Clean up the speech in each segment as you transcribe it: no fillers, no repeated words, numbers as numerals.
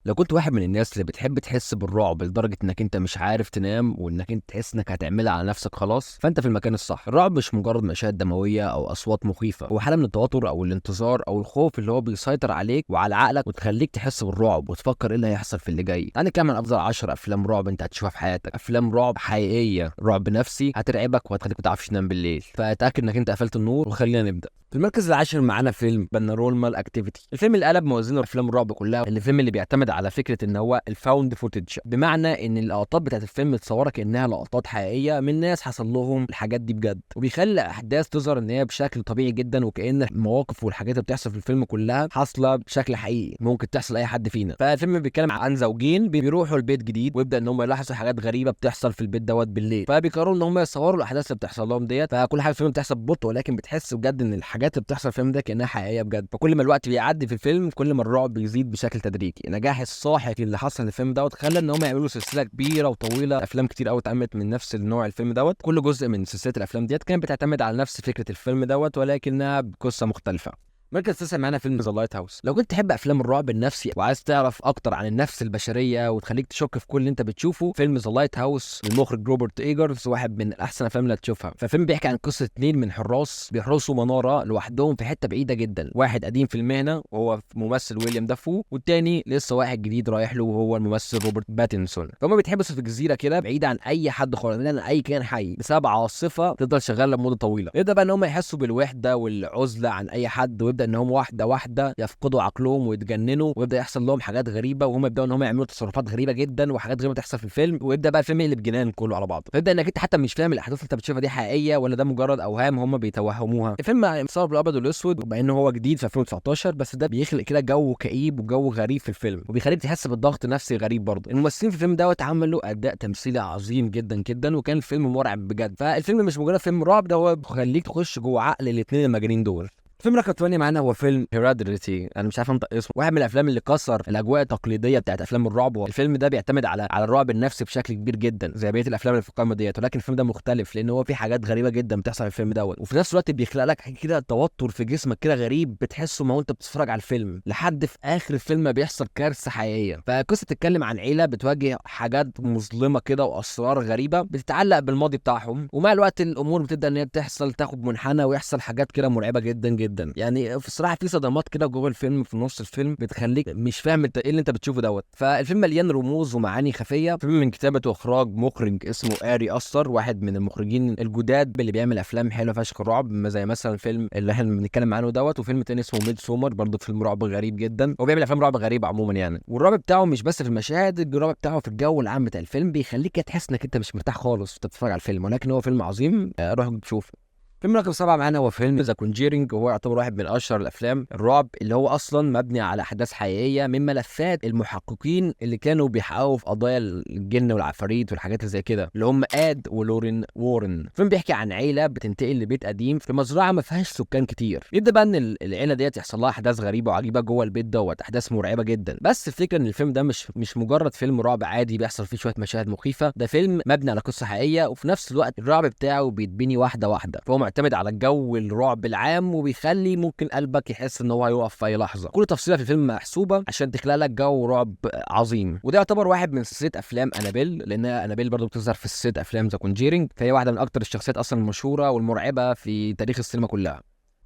لو كنت واحد من الناس اللي بتحب تحس بالرعب لدرجة انك انت مش عارف تنام وانك انت تحس انك هتعملها على نفسك خلاص، فانت في المكان الصح. الرعب مش مجرد مشاهد دموية او اصوات مخيفة، هو حالة من التوتر او الانتظار او الخوف اللي هو بيسيطر عليك وعلى عقلك وتخليك تحس بالرعب وتفكر ايه اللي هيحصل في اللي جاي. يعني كمان افضل 10 افلام رعب انت هتشوفها في حياتك، افلام رعب حقيقية، رعب نفسي هترعبك وهتخليك ما تعرفش تنام بالليل. فاتاكد انك انت قفلت النور وخلينا نبدا. في المركز العاشر معانا فيلم بانورمال اكتيفيتي. الفيلم اللي قلب موازين افلام الرعب كلها، الفيلم اللي بيعتمد على فكره ان هو الفاوند فوتج، بمعنى ان اللقطات بتاعت الفيلم متصوره كانها لقطات حقيقيه من ناس حصل لهم الحاجات دي بجد، وبيخلي الاحداث تظهر ان هي بشكل طبيعي جدا وكأن المواقف والحاجات اللي بتحصل في الفيلم كلها حاصله بشكل حقيقي ممكن تحصل اي حد فينا. فالفيلم بيتكلم عن زوجين بيروحوا البيت جديد ويبدا ان هم يلاحظوا حاجات غريبه بتحصل في البيت دوت بالليل، فبيقرروا ان هم يصوروا الاحداث اللي بتحصل لهم ديت. فكل حاجه في الفيلم بتحصل ببطء، ولكن بتحس بجد ان الحاجات اللي بتحصل في الفيلم ده كانها حقيقيه بجد. فكل ما الوقت بيعدي في الفيلم كل ما الرعب بيزيد بشكل تدريجي. نجاح الساحق اللي حصل في الفيلم دوت خلى ان هم يعملوا سلسله كبيره وطويله، افلام كتير قوي اتعملت من نفس النوع الفيلم دوت. كل جزء من سلسله الافلام ديت كانت بتعتمد على نفس فكره الفيلم دوت ولكنها بقصه مختلفه. مركز تسعة معانا فيلم ذا لايت هاوس. لو كنت تحب افلام الرعب النفسي وعايز تعرف اكتر عن النفس البشريه وتخليك تشك في كل اللي انت بتشوفه، فيلم ذا لايت هاوس للمخرج روبرت ايجرز واحد من احسن الافلام اللي هتشوفها. فالفيلم بيحكي عن قصه اتنين من حراس بيحرسوا مناره لوحدهم في حته بعيده جدا، واحد قديم في المهنه وهو ممثل ويليام دافو، والتاني لسه واحد جديد رايح له وهو الممثل روبرت باتنسون. فهم بيتحبسوا في جزيره كده بعيده عن اي حد خالص، عن اي كائن حي، بسبب عاصفه تفضل شغاله لمده طويله. يبدا بقى ان هم يحسوا بالوحده والعزله عن اي حد، ويبدا ان هم واحده واحده يفقدوا عقلهم ويتجننوا، ويبدا يحصل لهم حاجات غريبه وهم يبداوا ان هم يعملوا تصرفات غريبه جدا وحاجات غريبه تحصل في الفيلم، ويبدا بقى الفيلم يقلب جنان كله على بعضه. فيبدا انك انت حتى مش فاهم الاحداث اللي انت بتشوفها دي حقيقيه ولا ده مجرد اوهام هم بيتوهموها. الفيلم متصور بالابيض والاسود وبما انه هو جديد في 2019، بس ده بيخلق كده جو كئيب وجو غريب في الفيلم وبيخليك تحس بالضغط النفسي غريب برضه. الممثلين في الفيلم دوت عملوا اداء تمثيلي عظيم جدا جدا، وكان الفيلم مرعب بجد. فالفيلم مش مجرد فيلم رعب، ده هو بيخليك تخش جوه عقل الاثنين المجانين دول. فيلم رقم 8 معانا هو فيلم هيراديتي. انا مش عارف انطق اسمه، واحد من الافلام اللي كسر الاجواء التقليديه بتاعت افلام الرعب. الفيلم ده بيعتمد على الرعب النفسي بشكل كبير جدا زي بقيه الافلام اللي في القائمه ديت، ولكن الفيلم ده مختلف لان هو فيه حاجات غريبه جدا بتحصل في الفيلم دوت، وفي نفس الوقت بيخلق لك كده توتر في جسمك كده غريب بتحسه ما هو انت بتتفرج على الفيلم، لحد في اخر الفيلم ما بيحصل كارثه حقيقيه. فقصه بتتكلم عن عيله بتواجه حاجات مظلمه كده واسرار غريبه بتتعلق بالماضي بتاعهم، ومع الوقت الامور بتبدا ان هي بتحصل تاخد منحنى ويحصل حاجات كده مرعبه جدا جدا. يعني الصراحه في صدمات كده جوه الفيلم في نص الفيلم بتخليك مش فاهم انت ايه اللي انت بتشوفه دوت. فالفيلم مليان رموز ومعاني خفيه. فيلم من كتابه واخراج مخرج اسمه آري أستر، واحد من المخرجين الجداد اللي بيعمل افلام حلوه فشخ رعب، زي مثلا الفيلم اللي احنا بنتكلم عنه دوت، وفيلم تاني اسمه ميد سومر برضه فيلم رعب غريب جدا. هو بيعمل افلام رعب غريبه عموما يعني، والرعب بتاعه مش بس في المشاهد، الرعب بتاعه في الجو العام بتاع الفيلم بيخليك تحس انك انت مش مرتاح خالص وانت بتتفرج على الفيلم، ولكن هو فيلم عظيم. روح شوف. فيلم رقم 7 معانا هو فيلم ذا كونجيرنج، وهو يعتبر واحد من اشهر الافلام الرعب اللي هو اصلا مبني على احداث حقيقيه من ملفات المحققين اللي كانوا بيحققوا في قضايا الجن والعفاريت والحاجات اللي زي كده، اللي هم اد ولورين وورن. الفيلم بيحكي عن عيله بتنتقل لبيت قديم في مزرعه ما فيهاش سكان كتير. يبدا بقى ان العيله ديت يحصل لها احداث غريبه وعجيبه جوه البيت دوت، احداث مرعبه جدا. بس الفكره ان الفيلم ده مش مجرد فيلم رعب عادي بيحصل فيه شويه مشاهد مخيفه، ده فيلم مبني على قصه حقيقيه وفي نفس الوقت الرعب بتاعه بيتبني واحده واحده، فهو معتمد على الجو الرعب العام وبيخلي ممكن قلبك يحس ان هو هيقف في اي لحظه. كل تفصيله في الفيلم محسوبه عشان تخلق لك جو رعب عظيم. وده يعتبر واحد من سلسله افلام انابيل، لان انابيل برضو بتظهر في سلسله افلام ذا كونجيرنج، فهي واحده من اكتر الشخصيات اصلا المشهوره والمرعبه في تاريخ السينما كلها.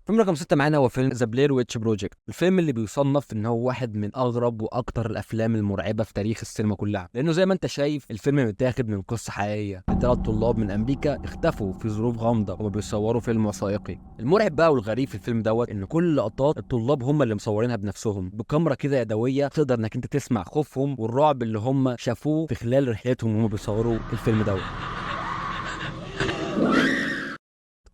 فيلم رقم 6 معانا هو فيلم ذا بلير ويتش بروجكت. الفيلم اللي بيصنف ان هو واحد من اغرب واكتر الافلام المرعبه في تاريخ السينما كلها، لانه زي ما انت شايف الفيلم متاخد من قصه حقيقيه لثلاث طلاب من امريكا اختفوا في ظروف غامضه وما بيصوروا فيلم وثائقي. المرعب بقى والغريب في الفيلم دوت ان كل لقطات الطلاب هم اللي مصورينها بنفسهم بكاميرا كده يدويه، تقدر انك انت تسمع خوفهم والرعب اللي هم شافوه في خلال رحلتهم وهم بيصوروا الفيلم دوت.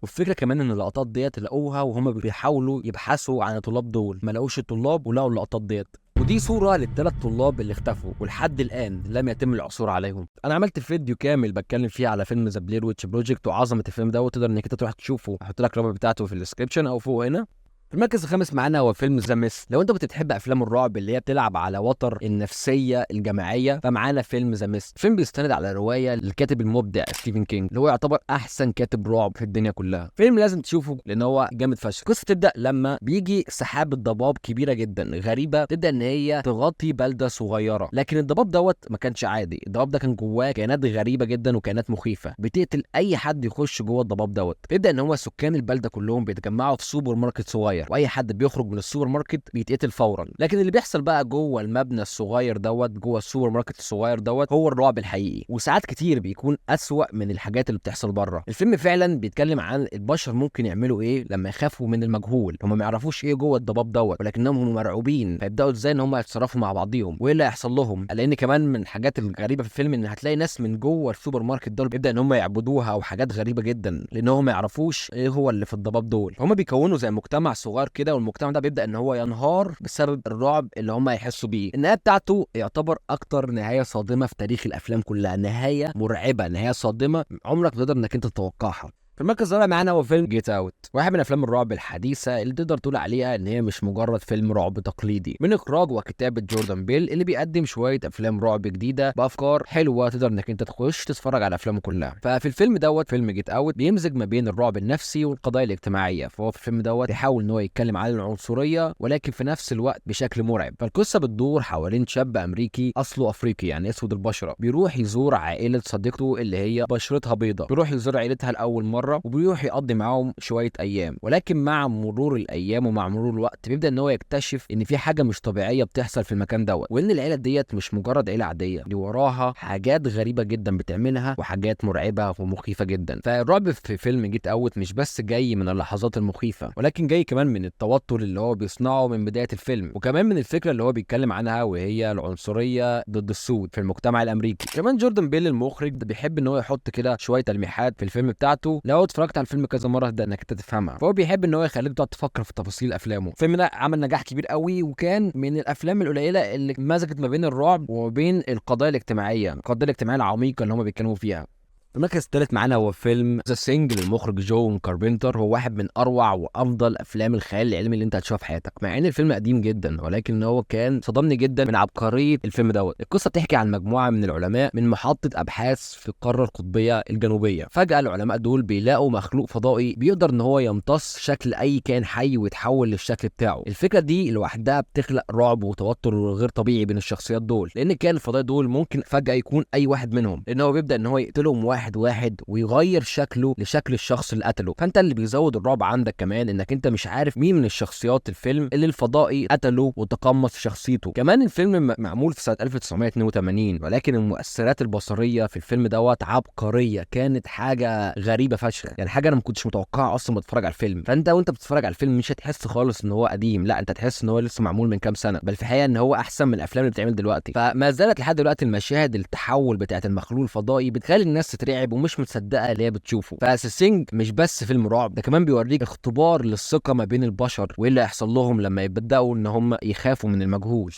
والفكره كمان ان اللقطات ديت لقوها وهم بيحاولوا يبحثوا عن الطلاب دول، ما لقوش الطلاب ولقوا اللقطات ديت. ودي صوره للثلاث طلاب اللي اختفوا ولحد الان لم يتم العثور عليهم. انا عملت فيديو كامل بتكلم فيه على فيلم ذا بلير ويتش بروجكت وعظمه الفيلم ده، وتقدر انك انت تروح تشوفه، هحط لك الرابط بتاعته في الديسكربشن او فوق هنا. في المركز الخامس معانا هو فيلم ذا ميست. لو انت بتحب افلام الرعب اللي هي بتلعب على وتر النفسيه الجماعيه، فمعانا فيلم ذا ميست. الفيلم بيستند على روايه للكاتب المبدع ستيفن كينج، اللي هو يعتبر احسن كاتب رعب في الدنيا كلها. فيلم لازم تشوفه لان هو جامد فشخ. القصه تبدا لما بيجي سحابه ضباب كبيره جدا غريبه تبدا ان هي تغطي بلده صغيره، لكن الضباب دوت ما كانش عادي. الضباب ده كان جواه كائنات غريبه جدا وكائنات مخيفه بتقتل اي حد يخش جوه الضباب دوت. بيبدا ان هو سكان البلده كلهم بيتجمعوا في سوبر ماركت صغير، واي حد بيخرج من السوبر ماركت بيتقتل فورا. لكن اللي بيحصل بقى جوه المبنى الصغير دوت، جوه السوبر ماركت الصغير دوت، هو الرعب الحقيقي، وساعات كتير بيكون اسوأ من الحاجات اللي بتحصل بره. الفيلم فعلا بيتكلم عن البشر ممكن يعملوا ايه لما يخافوا من المجهول. هم ما يعرفوش ايه جوه الضباب دوت، ولكنهم هم مرعوبين، فيبداوا ازاي ان هم يتصرفوا مع بعضيهم وايه اللي هيحصل لهم. لان كمان من الحاجات الغريبه في الفيلم ان هتلاقي ناس من جوه السوبر ماركت دول بيبدا ان هم يعبدوها او حاجات غريبه جدا، لانهم ما يعرفوش ايه هو اللي في الضباب دول. هم بيكونوا زي مجتمع صغير كده، والمجتمع ده بيبدا ان هو ينهار بسبب الرعب اللي هم هيحسوا بيه. النهايه بتاعته يعتبر اكتر نهايه صادمه في تاريخ الافلام كلها، نهايه مرعبه، نهايه صادمه عمرك ما تقدر انك انت تتوقعها. في المركز الرابع معانا هو فيلم جيت اوت، واحد من افلام الرعب الحديثه اللي تقدر تقول عليها ان هي مش مجرد فيلم رعب تقليدي، من اخراج وكتابه جوردان بيل اللي بيقدم شويه افلام رعب جديده بافكار حلوه تقدر انك انت تخش تتفرج على افلامه كلها. ففي الفيلم دوت، فيلم جيت اوت، بيمزج ما بين الرعب النفسي والقضايا الاجتماعيه. فهو في الفيلم دوت بيحاول ان هو يتكلم عن العنصريه ولكن في نفس الوقت بشكل مرعب. فالقصه بتدور حوالين شاب امريكي اصله افريقي، يعني اسود البشره، بيروح يزور عائله صديقته اللي هي بشرتها بيضاء. بيروح يزور عائلتها لاول مره وبيروح يقضي معاهم شويه ايام، ولكن مع مرور الايام ومع مرور الوقت بيبدا ان هو يكتشف ان في حاجه مش طبيعيه بتحصل في المكان دوت، وان العيله ديت مش مجرد عيله عاديه، دي وراها حاجات غريبه جدا بتعملها وحاجات مرعبه ومخيفه جدا. فالرعب في فيلم جيت اوت مش بس جاي من اللحظات المخيفه، ولكن جاي كمان من التوتر اللي هو بيصنعه من بدايه الفيلم، وكمان من الفكره اللي هو بيتكلم عنها وهي العنصريه ضد السود في المجتمع الامريكي. كمان جوردن بيل المخرج بيحب ان هو يحط كده شويه تلميحات في الفيلم بتاعته، لو اتفرجت على الفيلم كذا مره ده انك انت تفهمها. فهو بيحب ان هو يخليك تقعد تفكر في تفاصيل افلامه. الفيلم ده عمل نجاح كبير قوي، وكان من الافلام القليله اللي مزجت ما بين الرعب وما بين القضايا الاجتماعيه العميقه اللي هم بيتكلموا فيها. المركز الثالث معانا هو فيلم ذا سينج للمخرج جون كاربنتر. هو واحد من اروع وافضل افلام الخيال العلمي اللي انت هتشوفها في حياتك، مع ان الفيلم قديم جدا، ولكن هو كان صدمني جدا من عبقريه الفيلم دوت. القصه بتحكي عن مجموعه من العلماء من محطه ابحاث في القاره القطبيه الجنوبيه. فجاه العلماء دول بيلاقوا مخلوق فضائي بيقدر ان هو يمتص شكل اي كائن حي ويتحول للشكل بتاعه. الفكره دي لوحدها بتخلق رعب وتوتر غير طبيعي بين الشخصيات دول، لان الكائن الفضائي دول ممكن فجاه يكون اي واحد منهم، لان هو بيبدا ان هو يقتلهم واحد واحد ويغير شكله لشكل الشخص اللي قتله. فانت اللي بيزود الرعب عندك كمان انك انت مش عارف مين من الشخصيات الفيلم اللي الفضائي قتله وتقمص شخصيته. كمان الفيلم معمول في سنه 1982، ولكن المؤثرات البصريه في الفيلم دوت عبقريه، كانت حاجه غريبه فشخ، يعني حاجه انا ما كنتش متوقعها اصلا بتفرج على الفيلم. فانت وانت بتتفرج على الفيلم مش هتحس خالص ان هو قديم، لا انت هتحس ان هو لسه معمول من كام سنه، بل في الحقيقه ان هو احسن من الافلام اللي بتتعمل دلوقتي. فما زالت لحد دلوقتي المشاهد التحول بتاعه المخلوق الفضائي بتخلي الناس تترعب ومش مصدقه اللي هي بتشوفه. فاساسينج مش بس فيلم رعب، ده كمان بيوريك اختبار للثقه ما بين البشر وايه اللي هيحصل لهم لما يبداوا ان هم يخافوا من المجهول.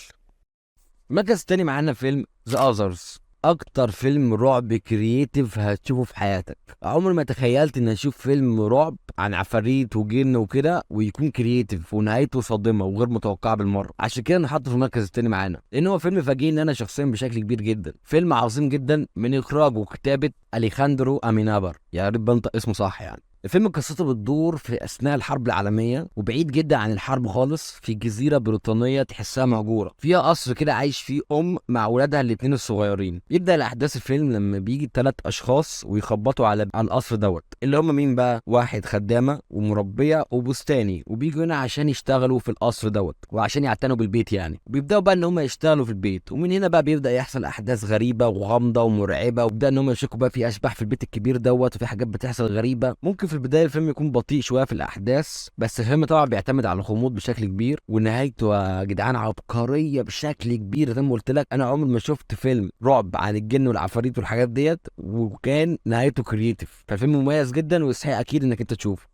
المركز التاني معانا فيلم ذا اذرز، اكتر فيلم رعب كرييتيف هتشوفه في حياتك. عمري ما تخيلت ان اشوف فيلم رعب عن عفاريت وجن وكده ويكون كرييتيف ونهايته صادمه وغير متوقعه بالمره. عشان كده انا حاطه في المركز التاني معانا، لان هو فيلم فاجئني انا شخصيا بشكل كبير جدا. فيلم عظيم جدا من اخراج وكتابه اليخاندرو امينابر، يا رب بنطق اسمه صح يعني. الفيلم قصته بتدور في اثناء الحرب العالميه، وبعيد جدا عن الحرب خالص، في جزيره بريطانيه تحسها مهجوره، فيها قصر كده عايش فيه ام مع اولادها الاثنين الصغيرين. يبدا الاحداث الفيلم لما بيجي 3 اشخاص ويخبطوا على القصر دوت، اللي هم مين بقى؟ واحد خدامه ومربيه وبستاني، وبيجوا هنا عشان يشتغلوا في القصر دوت وعشان يعتنوا بالبيت يعني. وبيبداوا بقى ان هم يشتغلوا في البيت، ومن هنا بقى بيبدا يحصل احداث غريبه وغامضه ومرعبه، وبدا ان هم يشكوا بقى في اشباح في البيت الكبير دوت، وفي حاجات بتحصل غريبه. ممكن في البدايه الفيلم يكون بطيء شويه في الاحداث، بس الفيلم طبعا بيعتمد على الغموض بشكل كبير، ونهايته يا جدعان عبقريه بشكل كبير. زي ما قلت لك انا عمري ما شفت فيلم رعب عن الجن والعفاريت والحاجات ديت وكان نهايته كرييتيف. فالفيلم مميز جدا ويستحق اكيد انك انت تشوفه.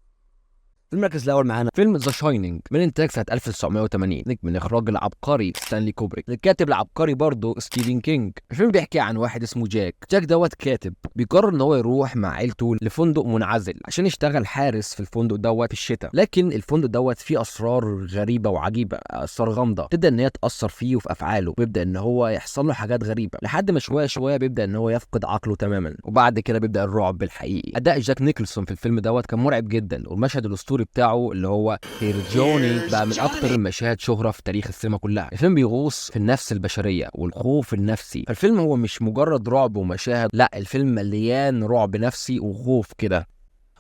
في المركز الاول معانا فيلم ذا شاينينج من انتاج سنه 1980 من اخراج العبقري ستانلي كوبريك، الكاتب العبقري برضه ستيفن كينج. الفيلم بيحكي عن واحد اسمه جاك دوت كاتب بيقرر ان هو يروح مع عيلته لفندق منعزل عشان يشتغل حارس في الفندق دوت في الشتاء. لكن الفندق دوت فيه اسرار غريبه وعجيبه، اسرار غامضه تبدا ان هي تاثر فيه وفي افعاله، ويبدا ان هو يحصل له حاجات غريبه لحد ما شويه شويه بيبدا ان هو يفقد عقله تماما، وبعد كده بيبدا الرعب الحقيقي. اداء جاك نيكلسون في الفيلم دوت كان مرعب جدا، والمشهد الاسطوري بتاعه اللي هو هير جوني بقى من اكتر المشاهد شهره في تاريخ السينما كلها. الفيلم بيغوص في النفس البشريه والخوف النفسي، فالفيلم هو مش مجرد رعب ومشاهد، لا الفيلم مليان رعب نفسي وخوف كده.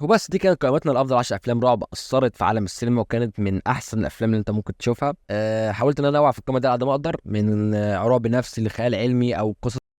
وبس دي كانت قائمتنا لافضل 10 افلام رعب اثرت في عالم السينما، وكانت من احسن الافلام اللي انت ممكن تشوفها. حاولت ان انا انوع في القائمه دي على قد ما اقدر، من رعب نفسي لخيال علمي او قصص